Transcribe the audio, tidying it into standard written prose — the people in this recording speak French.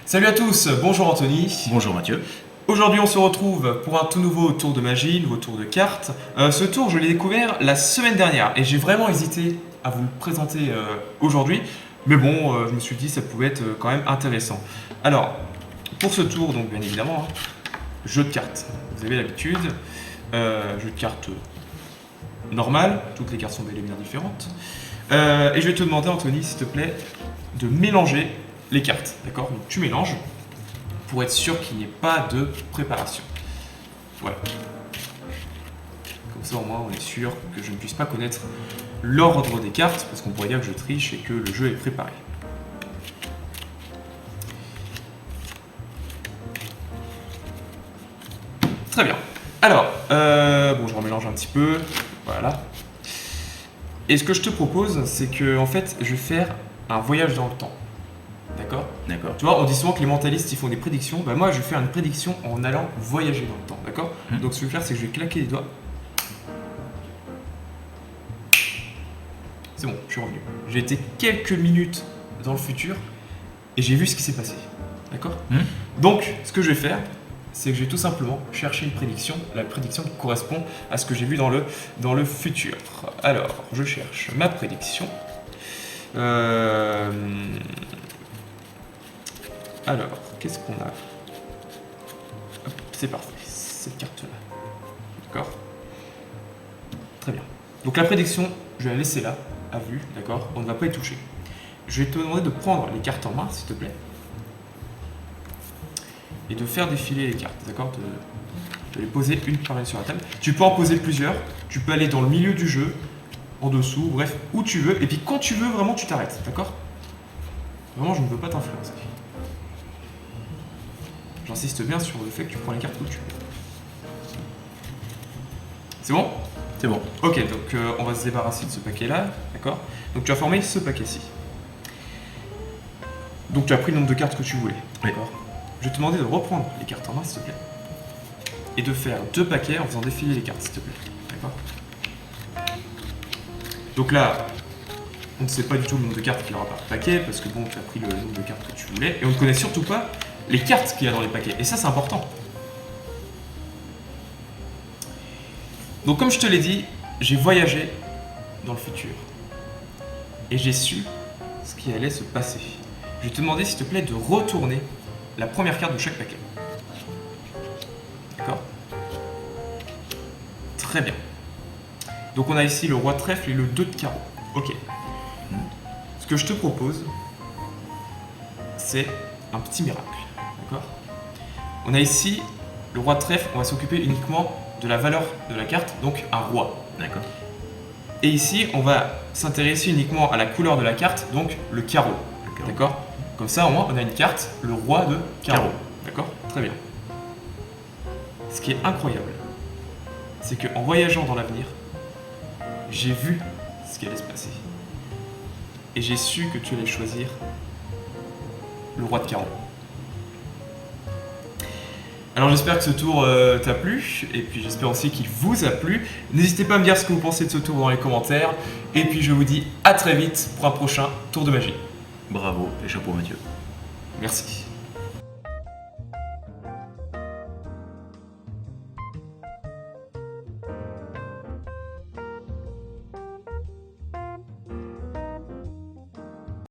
Salut à tous, bonjour Anthony. Bonjour Mathieu. Aujourd'hui on se retrouve pour un tout nouveau tour de magie, nouveau tour de cartes. Ce tour je l'ai découvert la semaine dernière et j'ai vraiment hésité à vous le présenter aujourd'hui. Mais bon, je me suis dit que ça pouvait être quand même intéressant. Alors, pour ce tour, donc bien évidemment, jeu de cartes. Vous avez l'habitude, jeu de cartes normal, toutes les cartes sont bel et bien différentes. Et je vais te demander Anthony, s'il te plaît, de mélanger les cartes, d'accord? Donc tu mélanges pour être sûr qu'il n'y ait pas de préparation. Voilà. Comme ça au moins on est sûr que je ne puisse pas connaître l'ordre des cartes, parce qu'on pourrait dire que je triche et que le jeu est préparé. Très bien. Alors, bon, je remélange un petit peu. Voilà. Et ce que je te propose, c'est que en fait, je vais faire un voyage dans le temps. D'accord? D'accord. Tu vois, on dit souvent que les mentalistes ils font des prédictions. Bah moi, je vais faire une prédiction en allant voyager dans le temps. D'accord? Donc, ce que je vais faire, c'est que je vais claquer les doigts. C'est bon, je suis revenu. J'ai été quelques minutes dans le futur et j'ai vu ce qui s'est passé. D'accord? Donc, ce que je vais faire, c'est que je vais tout simplement chercher une prédiction, la prédiction qui correspond à ce que j'ai vu dans le futur. Alors, je cherche ma prédiction. Alors, qu'est-ce qu'on a? Hop, c'est parfait, cette carte-là. D'accord? Très bien. Donc la prédiction, je vais la laisser là, à vue, d'accord? On ne va pas y toucher. Je vais te demander de prendre les cartes en main, s'il te plaît. Et de faire défiler les cartes, d'accord? De les poser une par une sur la table. Tu peux en poser plusieurs, tu peux aller dans le milieu du jeu, en dessous, bref, où tu veux. Et puis quand tu veux, vraiment, tu t'arrêtes, d'accord? Vraiment, je ne veux pas t'influencer. J'insiste bien sur le fait que tu prends les cartes où tu veux. C'est bon? C'est bon. Ok, donc on va se débarrasser de ce paquet-là, d'accord? Donc tu as formé ce paquet-ci. Donc tu as pris le nombre de cartes que tu voulais, d'accord? Je vais te demander de reprendre les cartes en main, s'il te plaît. Et de faire 2 paquets en faisant défiler les cartes, s'il te plaît. D'accord? Donc là, on ne sait pas du tout le nombre de cartes qu'il y aura par paquet, parce que bon, tu as pris le nombre de cartes que tu voulais, et on ne connaît surtout pas les cartes qu'il y a dans les paquets. Et ça, c'est important. Donc comme je te l'ai dit, j'ai voyagé dans le futur. Et j'ai su ce qui allait se passer. Je vais te demander, s'il te plaît, de retourner la première carte de chaque paquet. D'accord? Très bien. Donc on a ici le roi de trèfle et le 2 de carreau. Ok. Ce que je te propose, c'est un petit miracle. D'accord? On a ici le roi de trèfle, on va s'occuper uniquement de la valeur de la carte, donc un roi. D'accord. Et ici, on va s'intéresser uniquement à la couleur de la carte, donc le carreau. D'accord? Comme ça, au moins, on a une carte, le roi de carreau. D'accord? Très bien. Ce qui est incroyable, c'est qu'en voyageant dans l'avenir, j'ai vu ce qui allait se passer. Et j'ai su que tu allais choisir le roi de carreau. Alors j'espère que ce tour t'a plu, et puis j'espère aussi qu'il vous a plu. N'hésitez pas à me dire ce que vous pensez de ce tour dans les commentaires, et puis je vous dis à très vite pour un prochain tour de magie. Bravo et chapeau Mathieu. Merci.